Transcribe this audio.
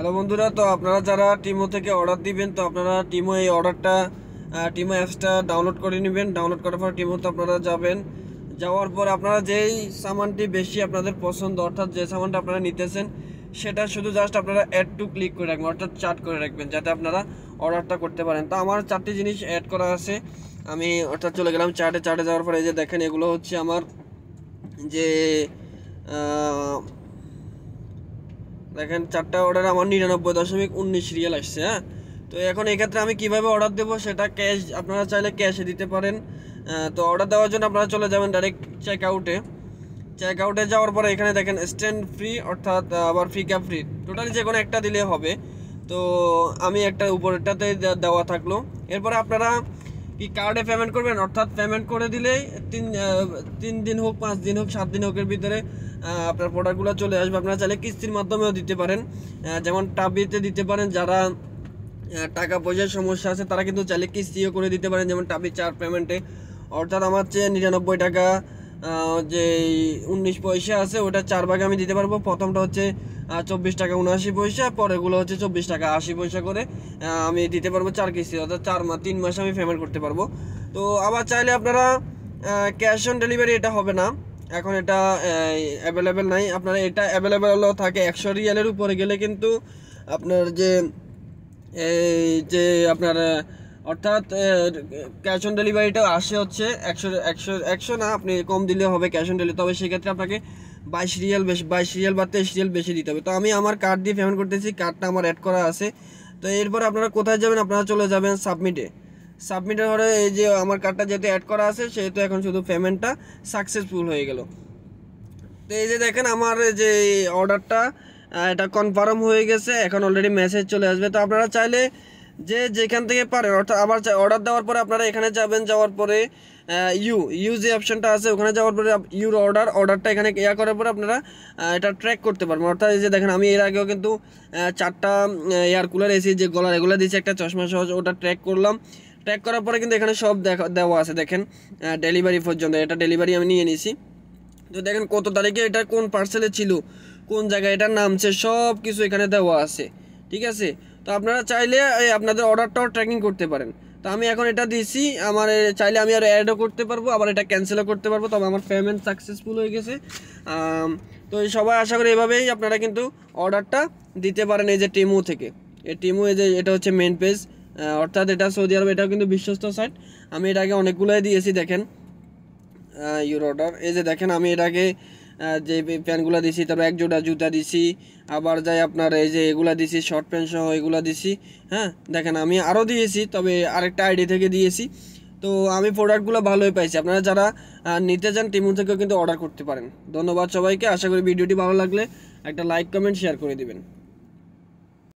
Hello বন্ধুরা, তো আপনারা যারা টিমো থেকে অর্ডার দিবেন, তো আপনারা টিমো এই অর্ডারটা টিমো অ্যাপসটা ডাউনলোড করে নেবেন। ডাউনলোড করার পর টিমোতে আপনারা যাবেন। যাওয়ার পর আপনারা যেই সামানটি বেশি আপনাদের পছন্দ, অর্থাৎ যে সামানটা আপনারা নিতেছেন সেটা শুধু জাস্ট আপনারা অ্যাড টু ক্লিক করে রাখবেন, অর্থাৎ চার্ট করে রাখবেন যাতে আপনারা অর্ডারটা করতে পারেন। তো আমার 4টি জিনিস অ্যাড করা আছে, আমি অর্থাৎ চলে গেলাম চার্টে যাওয়ার পরে এই যে দেখেন এগুলো হচ্ছে আমার যে দেখেন 4টা অর্ডার আমার 99.19 রিয়াল আসছে। হ্যাঁ, তো এখন এক্ষেত্রে আমি কিভাবে অর্ডার দেবো সেটা ক্যাশ, আপনারা চাইলে ক্যাশে দিতে পারেন। তো অর্ডার দেওয়ার জন্য আপনারা চলে যাবেন ডাইরেক্ট চেক আউটে যাওয়ার পরে এখানে দেখেন স্ট্যান্ড ফ্রি, অর্থাৎ আবার পিকআপ ফ্রি, টোটালি যে কোনো একটা দিলে হবে। তো আমি একটা উপরেরটাতে দেওয়া থাকলো। এরপরে আপনারা কি কার্ডে পেমেন্ট করবেন, অর্থাৎ পেমেন্ট করে দিলেই 3 দিন হোক, 5 দিন হোক, 7 দিন হোকের ভিতরে আপনার প্রোডাক্টগুলো চলে আসবে। আপনারা চাইলে কিস্তির মাধ্যমেও দিতে পারেন, যেমন টাবিতে দিতে পারেন। যারা টাকা পয়সার সমস্যা আছে তারা কিন্তু চাইলে কিস্তিও করে দিতে পারেন, যেমন টাবি 4 পেমেন্টে। অর্থাৎ আমার চেয়ে 99 টাকা যে 19 পয়সা আছে ওটা 4 ভাগে আমি দিতে পারবো। প্রথমটা হচ্ছে 24 টাকা 79 পয়সা, পরেগুলো হচ্ছে 24 টাকা 80 পয়সা করে আমি দিতে পারবো 4 কিস্তি, অর্থাৎ 3 মাসে আমি পেমেন্ট করতে পারবো। তো আবার চাইলে আপনারা ক্যাশ অন ডেলিভারি, এটা হবে না এখন, এটা অ্যাভেলেবেল নাই। আপনারা এটা অ্যাভেলেবেলও থাকে 100 রিয়ালের উপরে গেলে, কিন্তু আপনার এই যে আপনার অর্থাৎ ক্যাশ অন ডেলিভারিটা আসে হচ্ছে 100 না, আপনি কম দিলে হবে ক্যাশ অন ডেলিভারি। তবে সেক্ষেত্রে আপনাকে 22 রিয়াল বেশি, 22 রিয়াল বা 23 রিয়াল বেশি দিতে হবে। তো আমি আমার কার্ড দিয়ে পেমেন্ট করতেছি, কার্ডটা আমার অ্যাড করা আছে। তো এরপর আপনারা কোথায় যাবেন, আপনারা চলে যাবেন সাবমিটের পরে এই যে আমার কার্ডটা যেহেতু অ্যাড করা আছে সেহেতু এখন শুধু পেমেন্টটা সাকসেসফুল হয়ে গেল। তো এই যে দেখেন আমার যে অর্ডারটা এটা কনফার্ম হয়ে গেছে, এখন অলরেডি মেসেজ চলে আসবে। তো আপনারা চাইলে যে যেখান থেকে পারেন, অর্থাৎ আবার অর্ডার দেওয়ার পরে আপনারা এখানে যাবেন, যাওয়ার পরে ইউ যে অপশনটা আছে ওখানে যাওয়ার পরে ইউর অর্ডারটা এখানে করার পরে আপনারা এটা ট্র্যাক করতে পারবেন। অর্থাৎ এই যে দেখেন আমি এর আগেও কিন্তু 4টা এয়ার কুলার এসি যে গলার এগুলো দিয়েছি, একটা চশমা সহজ, ওটা ট্র্যাক করলাম। ট্র্যাক করার পরে কিন্তু এখানে সব দেওয়া আছে, দেখেন ডেলিভারি পর্যন্ত, এটা ডেলিভারি আমি নিয়ে নিয়েছি। তো দেখেন কত তারিখে এটা কোন পার্সেলে ছিল, কোন জায়গায় এটা নামছে, সব কিছু এখানে দেওয়া আছে। ঠিক আছে, তো আপনারা চাইলে আপনাদের অর্ডারটাও ট্র্যাকিং করতে পারেন। তো আমি এখন এটা দিছি, আমার চাইলে আমি আর অ্যাডও করতে পারবো, আবার এটা ক্যান্সেলও করতে পারবো। তবে আমার পেমেন্ট সাকসেসফুল হয়ে গেছে। তো সবাই আশা করি এভাবেই আপনারা কিন্তু অর্ডারটা দিতে পারেন এই যে টিমু থেকে। এই টিমু, এই যে এটা হচ্ছে মেন পেজ, অর্থাৎ এটা সৌদি আরব, এটাও কিন্তু বিশ্বস্ত সাইট। আমি এর আগে অনেকগুলোই দিয়েছি, দেখেন ইউর অর্ডার। এই যে দেখেন আমি এর আগে যে প্যান্টগুলো দিছি, তারপর 1 জোড়া জুতা দিছি, আবার যাই আপনার এই যে এগুলা দিছি শর্ট প্যান্ট সহ এগুলা দিছি। হ্যাঁ, দেখেন আমি আরও দিয়েছি, তবে আরেকটা আইডি থেকে দিয়েছি। তো আমি প্রোডাক্টগুলো ভালোই পাইছি। আপনারা যারা নিতে চান টিমু থেকেও কিন্তু অর্ডার করতে পারেন। ধন্যবাদ সবাইকে, আশা করি ভিডিওটি ভালো লাগলে একটা লাইক কমেন্ট শেয়ার করে দিবেন।